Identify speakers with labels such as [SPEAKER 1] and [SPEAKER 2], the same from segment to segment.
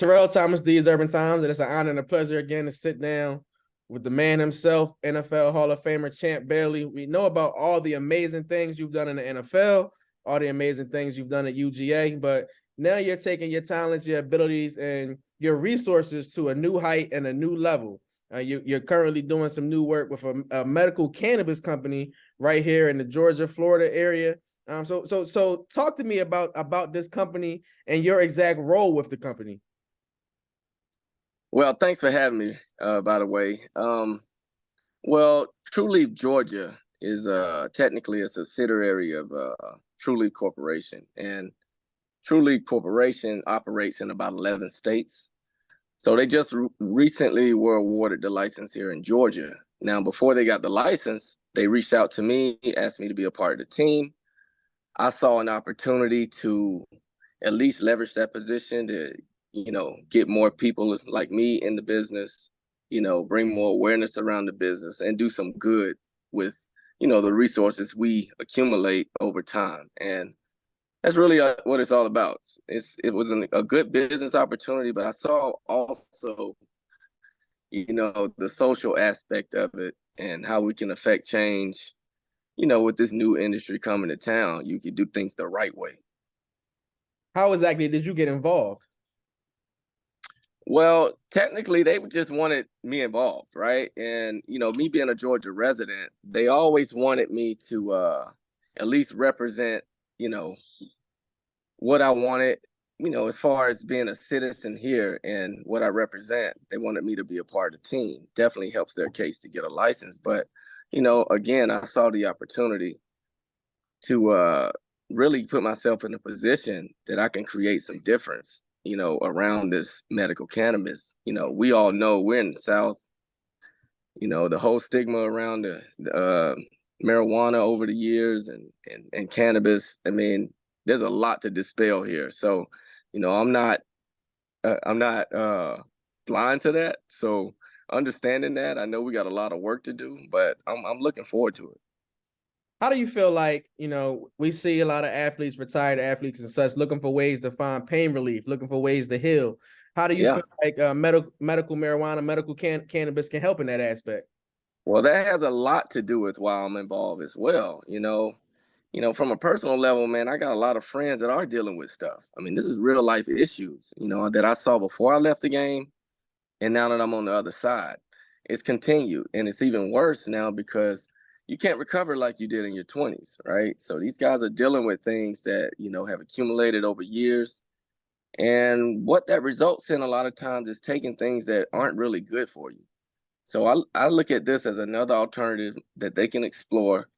[SPEAKER 1] Terrell Thomas, These Urban Times, and it's an honor and a pleasure again to sit down with the man himself, NFL Hall of Famer Champ Bailey. We know about all the amazing things you've done in the NFL, all the amazing things you've done at UGA, but now you're taking your talents, your abilities, and your resources to a new height and a new level. You're currently doing some new work with a medical cannabis company right here in the Georgia, Florida area. So talk to me about this company and your exact role with the company.
[SPEAKER 2] Well, thanks for having me, by the way. Well, Trulieve, Georgia is technically a subsidiary of Trulieve Corporation. And Trulieve Corporation operates in about 11 states. So they just recently were awarded the license here in Georgia. Now, before they got the license, they reached out to me, asked me to be a part of the team. I saw an opportunity to at least leverage that position to get more people like me in the business, bring more awareness around the business and do some good with, the resources we accumulate over time. And that's really what it's all about. It was a good business opportunity, but I saw also, the social aspect of it and how we can affect change, with this new industry coming to town. You could do things the right way.
[SPEAKER 1] How exactly did you get involved?
[SPEAKER 2] Well, technically, they just wanted me involved, right? And, me being a Georgia resident, they always wanted me to at least represent, what I wanted, as far as being a citizen here and what I represent. They wanted me to be a part of the team. Definitely helps their case to get a license. But, again, I saw the opportunity to really put myself in a position that I can create some difference, around this medical cannabis. We all know we're in the South, the whole stigma around the marijuana over the years and cannabis. I mean, there's a lot to dispel here. So, I'm not blind to that. So understanding that, I know we got a lot of work to do, but I'm looking forward to it.
[SPEAKER 1] How do you feel like, we see a lot of athletes, retired athletes and such, looking for ways to find pain relief, looking for ways to heal? How do you feel like medical marijuana, medical cannabis can help in that aspect?
[SPEAKER 2] Well, that has a lot to do with why I'm involved as well. From a personal level, man, I got a lot of friends that are dealing with stuff. I mean, this is real life issues, that I saw before I left the game. And now that I'm on the other side, it's continued. And it's even worse now because you can't recover like you did in your 20s, right? So these guys are dealing with things that, have accumulated over years. And what that results in a lot of times is taking things that aren't really good for you. So I look at this as another alternative that they can explore.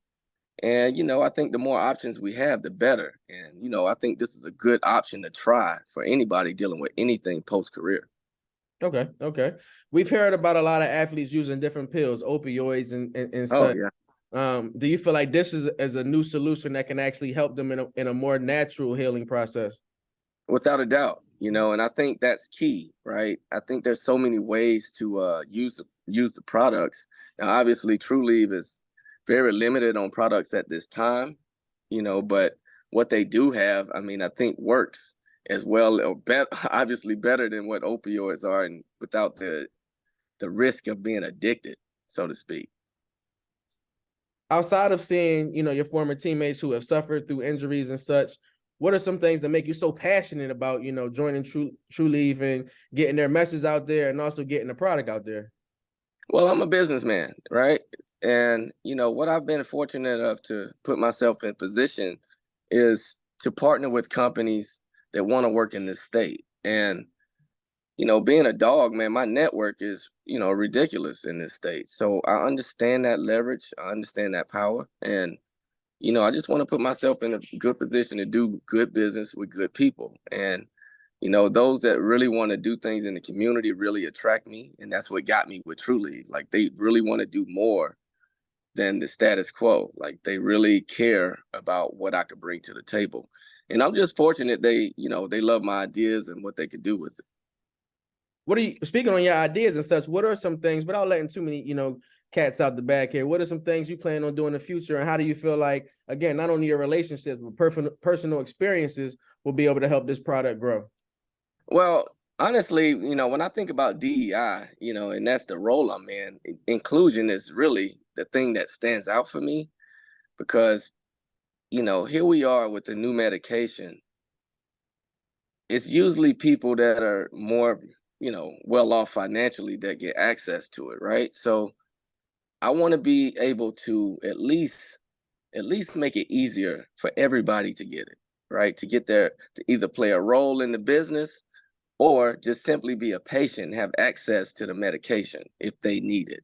[SPEAKER 2] And, I think the more options we have, the better. And, I think this is a good option to try for anybody dealing with anything post-career.
[SPEAKER 1] Okay. We've heard about a lot of athletes using different pills, opioids and such.
[SPEAKER 2] Yeah.
[SPEAKER 1] Do you feel like this is a new solution that can actually help them in a more natural healing process?
[SPEAKER 2] Without a doubt, and I think that's key, right? I think there's so many ways to use the products. Now, obviously, Trulieve is very limited on products at this time, but what they do have, I mean, I think works as well or better, obviously better than what opioids are, and without the risk of being addicted, so to speak.
[SPEAKER 1] Outside of seeing, your former teammates who have suffered through injuries and such, what are some things that make you so passionate about, joining Trulieve and getting their message out there and also getting the product out there?
[SPEAKER 2] Well, I'm a businessman, right? And, what I've been fortunate enough to put myself in position is to partner with companies that want to work in this state. And, being a dog, man, my network is, ridiculous in this state. So I understand that leverage. I understand that power. And, I just want to put myself in a good position to do good business with good people. And, those that really want to do things in the community really attract me. And that's what got me with Trulieve. Like, they really want to do more than the status quo. Like, they really care about what I could bring to the table. And I'm just fortunate they love my ideas and what they could do with it.
[SPEAKER 1] What are you, speaking on your ideas and such, what are some things, without letting too many, cats out the bag here, what are some things you plan on doing in the future? And how do you feel like, again, not only your relationships, but personal experiences will be able to help this product grow?
[SPEAKER 2] Well, Honestly, when I think about DEI, and that's the role I'm in, inclusion is really the thing that stands out for me because, here we are with the new medication. It's usually people that are more, well off financially that get access to it, right? So I want to be able to at least make it easier for everybody to get it, right? To get there, to either play a role in the business or just simply be a patient and have access to the medication if they need it.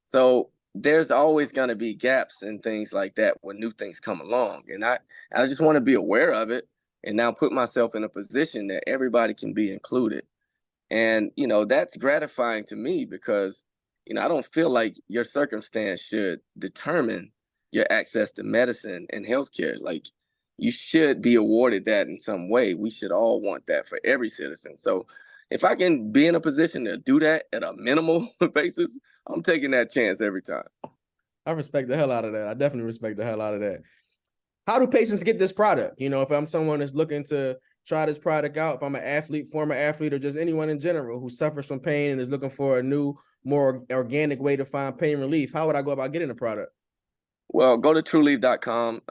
[SPEAKER 2] So there's always going to be gaps and things like that when new things come along. And I just want to be aware of it and now put myself in a position that everybody can be included. And, that's gratifying to me because, I don't feel like your circumstance should determine your access to medicine and healthcare. Like, you should be awarded that in some way. We should all want that for every citizen. So, if I can be in a position to do that at a minimal basis, I'm taking that chance every time.
[SPEAKER 1] I respect the hell out of that. I definitely respect the hell out of that. How do patients get this product? If I'm someone that's looking to try this product out, if I'm an athlete, former athlete, or just anyone in general who suffers from pain and is looking for a new, more organic way to find pain relief, how would I go about getting the product?
[SPEAKER 2] Well, go to trulieve.com.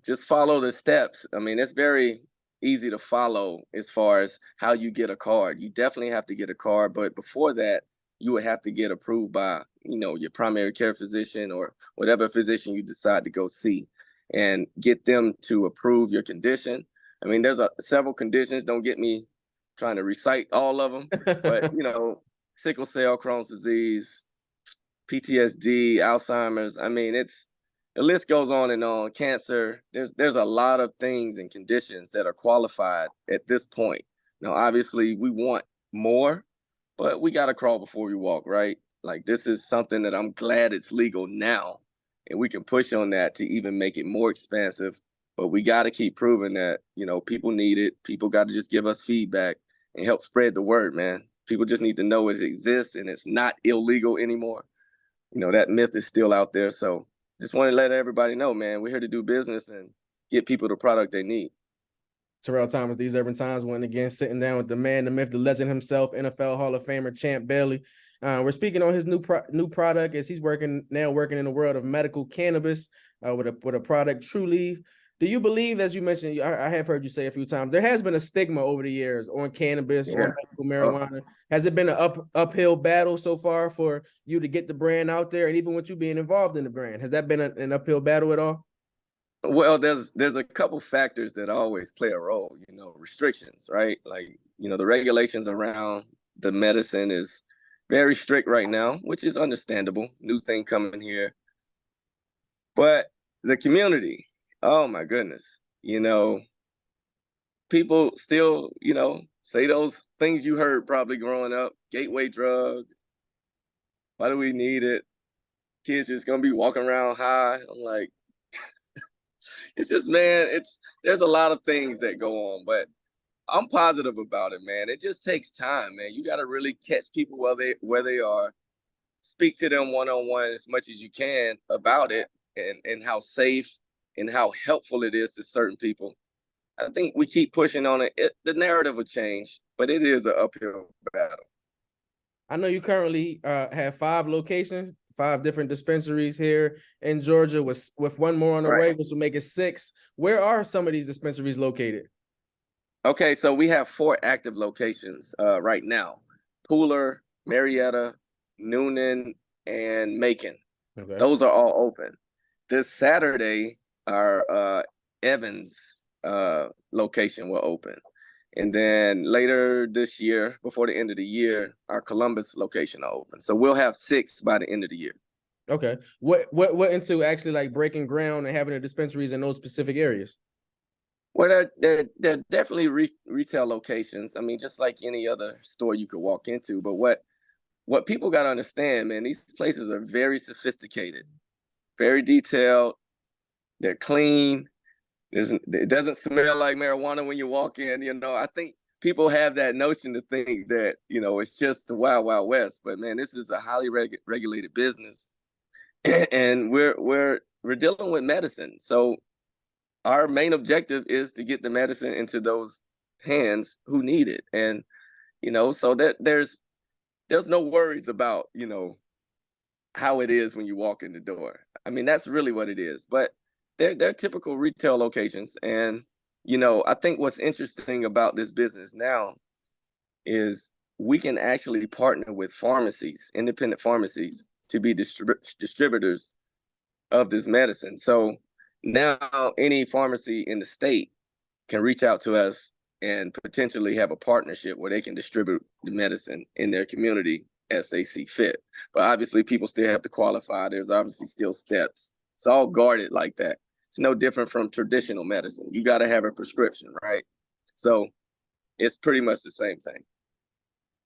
[SPEAKER 2] Just follow the steps. I mean, it's very easy to follow as far as how you get a card. You definitely have to get a card, but before that, you would have to get approved by, your primary care physician or whatever physician you decide to go see and get them to approve your condition. I mean, there's several conditions. Don't get me trying to recite all of them, but, sickle cell, Crohn's disease, PTSD, Alzheimer's. I mean, the list goes on and on. Cancer. There's a lot of things and conditions that are qualified at this point. Now, obviously, we want more, but we got to crawl before we walk, right? Like, this is something that I'm glad it's legal now, and we can push on that to even make it more expansive. But we got to keep proving that people need it. People got to just give us feedback and help spread the word, man. People just need to know it exists and it's not illegal anymore. That myth is still out there. So just want to let everybody know, man, we're here to do business and get people the product they need.
[SPEAKER 1] Terrell Thomas, These Urban Times, went again, sitting down with the man, the myth, the legend himself, NFL Hall of Famer Champ Bailey. We're speaking on his new product as he's working in the world of medical cannabis with a product, Trulieve. Do you believe, as you mentioned, I have heard you say a few times, there has been a stigma over the years on cannabis, on medical marijuana. Has it been an uphill battle so far for you to get the brand out there? And even with you being involved in the brand, has that been an uphill battle at all?
[SPEAKER 2] Well, there's a couple factors that always play a role, restrictions, right? Like, the regulations around the medicine is very strict right now, which is understandable. New thing coming here. But the community, oh my goodness, people still, say those things you heard probably growing up, gateway drug. Why do we need it? Kids just gonna be walking around high. I'm like, it's just, man, there's a lot of things that go on, but I'm positive about it, man. It just takes time, man. You got to really catch people where they are, speak to them one-on-one as much as you can about it and how safe and how helpful it is to certain people. I think we keep pushing on it. The narrative will change, but it is an uphill battle.
[SPEAKER 1] I know you currently have 5 locations, 5 different dispensaries here in Georgia, with one more on the way, which will make it 6. Where are some of these dispensaries located?
[SPEAKER 2] Okay, so we have 4 active locations right now: Pooler, Marietta, Noonan, and Macon.
[SPEAKER 1] Okay.
[SPEAKER 2] Those are all open. This Saturday, our Evans location will open. And then later this year, before the end of the year, our Columbus location will open. So we'll have 6 by the end of the year.
[SPEAKER 1] Okay. What into actually like breaking ground and having the dispensaries in those specific areas?
[SPEAKER 2] Well, they're definitely retail locations. I mean, just like any other store you could walk into. But what people got to understand, man, these places are very sophisticated, very detailed. They're clean. It doesn't smell like marijuana when you walk in. I think people have that notion to think that, it's just the wild, wild west. But man, this is a highly regulated business, and we're dealing with medicine. So our main objective is to get the medicine into those hands who need it. And So that there's no worries about, how it is when you walk in the door. I mean, that's really what it is. But they're typical retail locations. And, I think what's interesting about this business now is we can actually partner with pharmacies, independent pharmacies, to be distributors of this medicine. So now any pharmacy in the state can reach out to us and potentially have a partnership where they can distribute the medicine in their community as they see fit. But obviously, people still have to qualify. There's obviously still steps. It's all guarded like that. It's no different from traditional medicine. You got to have a prescription, right? So it's pretty much the same thing.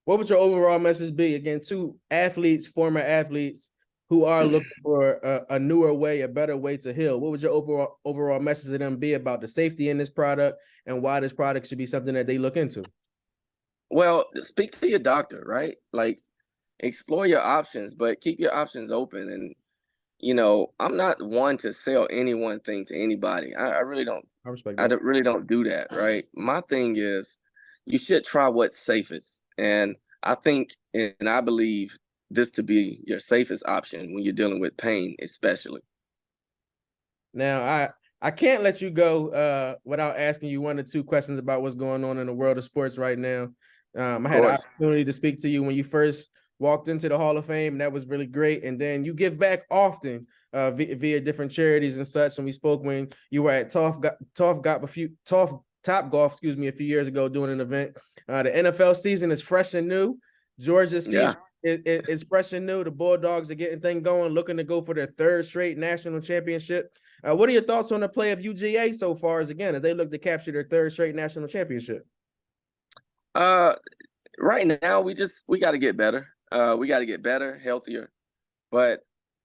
[SPEAKER 1] What would your overall message be? Again, two athletes, former athletes, who are looking for a newer way, a better way to heal. What would your overall message to them be about the safety in this product and why this product should be something that they look into?
[SPEAKER 2] Well, speak to your doctor, right? Like, explore your options, but keep your options open. And, I'm not one to sell any one thing to anybody. I really don't.
[SPEAKER 1] I respect that.
[SPEAKER 2] Really don't do that, right? My thing is, you should try what's safest. And I think, and I believe this to be your safest option when you're dealing with pain, especially.
[SPEAKER 1] Now, I can't let you go without asking you one or two questions about what's going on in the world of sports right now. I had an opportunity to speak to you when you first walked into the Hall of Fame, and that was really great. And then you give back often via different charities and such. And we spoke when you were at Top Golf, a few years ago doing an event. The NFL season is fresh and new. Georgia's season is fresh and new. The Bulldogs are getting things going, looking to go for their third straight national championship. What are your thoughts on the play of UGA so far as they look to capture their third straight national championship?
[SPEAKER 2] Right now, we got to get better. We got to get better, healthier. But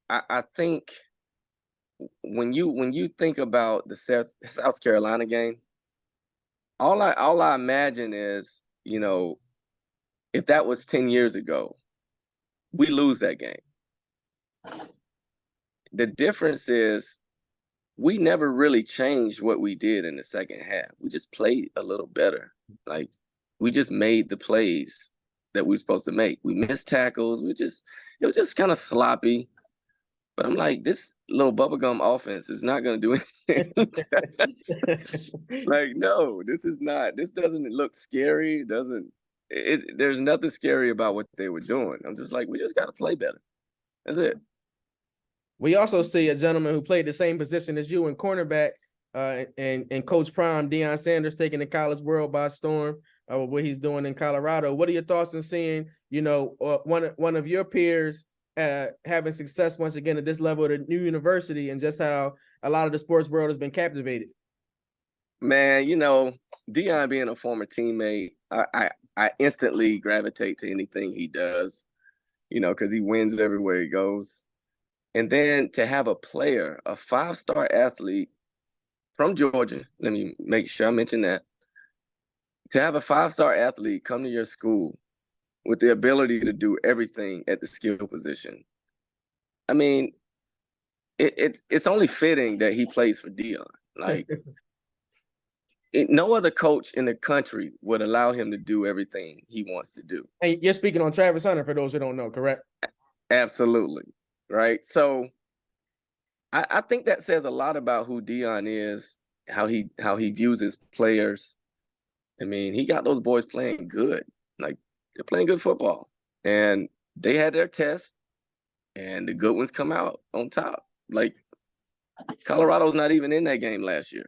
[SPEAKER 2] I think when you think about the South Carolina game, all I imagine is, if that was 10 years ago, we lose that game. The difference is we never really changed what we did in the second half. We just played a little better. Like, we just made the plays that we were supposed to make. We missed tackles. It was just kind of sloppy. But I'm like, this little bubblegum offense is not going to do anything. Like, no, this doesn't look scary. There's nothing scary about what they were doing. I'm just like, we just got to play better. That's it.
[SPEAKER 1] We also see a gentleman who played the same position as you in cornerback, and Coach Prime, Deion Sanders, taking the college world by storm. What he's doing in Colorado. What are your thoughts on seeing, one of your peers having success once again at this level at a new university, and just how a lot of the sports world has been captivated?
[SPEAKER 2] Man, Deion being a former teammate, I instantly gravitate to anything he does, because he wins everywhere he goes. And then to have a player, a 5-star athlete from Georgia, let me make sure I mention that, to have a 5-star athlete come to your school with the ability to do everything at the skill position. I mean, it's only fitting that he plays for Deion. Like, no other coach in the country would allow him to do everything he wants to do.
[SPEAKER 1] And you're speaking on Travis Hunter, for those who don't know, correct?
[SPEAKER 2] Absolutely. Right. So I think that says a lot about who Deion is, how he views his players. I mean, he got those boys playing good. Like, they're playing good football. And they had their test, and the good ones come out on top. Like, Colorado's not even in that game last year,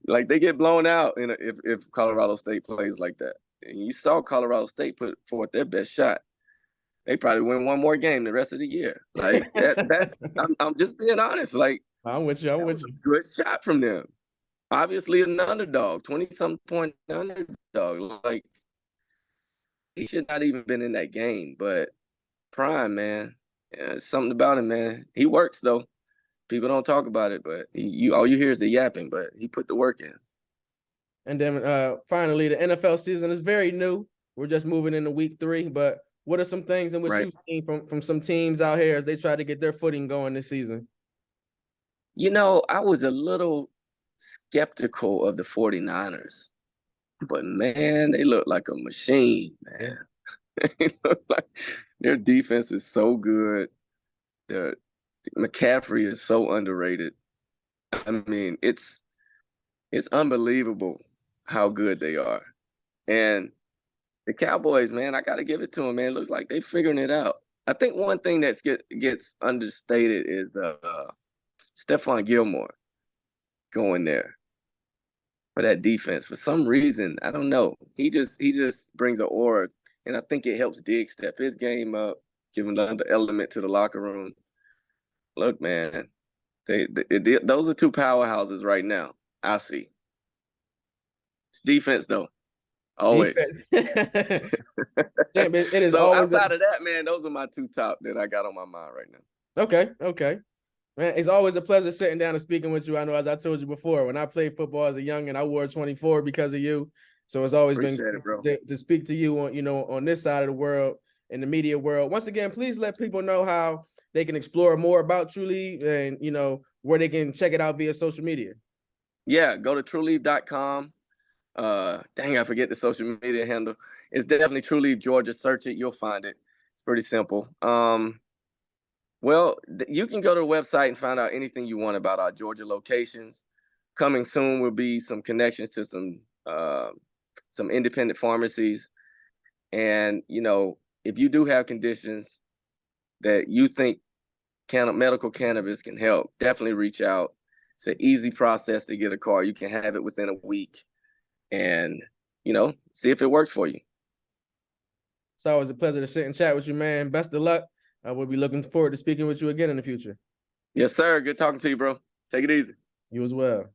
[SPEAKER 2] Like, they get blown out if Colorado State plays like that. And you saw Colorado State put forth their best shot. They probably win one more game the rest of the year. Like, I'm just being honest. Like,
[SPEAKER 1] I'm with you.
[SPEAKER 2] Good shot from them. Obviously an underdog, 20-something point underdog. Like, he should not even been in that game. But Prime, man, something about him, man. He works though. People don't talk about it, but all you hear is the yapping. But he put the work in.
[SPEAKER 1] And then finally, the NFL season is very new. We're just moving into week 3. But what are some things in which you've seen from some teams out here as they try to get their footing going this season?
[SPEAKER 2] I was a little skeptical of the 49ers. But man, they look like a machine, man. They look like their defense is so good. Their McCaffrey is so underrated. I mean, it's unbelievable how good they are. And the Cowboys, man, I got to give it to them, man. It looks like they're figuring it out. I think one thing that gets understated is Stephon Gilmore going there for that defense. For some reason, I don't know. He just brings an aura, and I think it helps Dig step his game up, give him another element to the locker room. Look, man, those are two powerhouses right now. I see. It's defense though, always.
[SPEAKER 1] Defense. Champ, it is
[SPEAKER 2] So
[SPEAKER 1] always
[SPEAKER 2] outside of that, man, those are my two top that I got on my mind right now.
[SPEAKER 1] okay. Man, it's always a pleasure sitting down and speaking with you. I know, as I told you before, when I played football as a young and I wore 24 because of you. So it's always
[SPEAKER 2] Appreciate
[SPEAKER 1] been
[SPEAKER 2] it, bro.
[SPEAKER 1] to speak to you on, on this side of the world, in the media world. Once again, please let people know how they can explore more about Trulieve and, where they can check it out via social media.
[SPEAKER 2] Yeah, go to trulieve.com. Dang, I forget the social media handle. It's definitely Trulieve Georgia. Search it, you'll find it. It's pretty simple. Well, you can go to the website and find out anything you want about our Georgia locations. Coming soon will be some connections to some independent pharmacies. And, if you do have conditions that you think medical cannabis can help, definitely reach out. It's an easy process to get a card. You can have it within a week and, see if it works for you.
[SPEAKER 1] It's always a pleasure to sit and chat with you, man. Best of luck. We'll be looking forward to speaking with you again in the future.
[SPEAKER 2] Yes, sir. Good talking to you, bro. Take it easy.
[SPEAKER 1] You as well.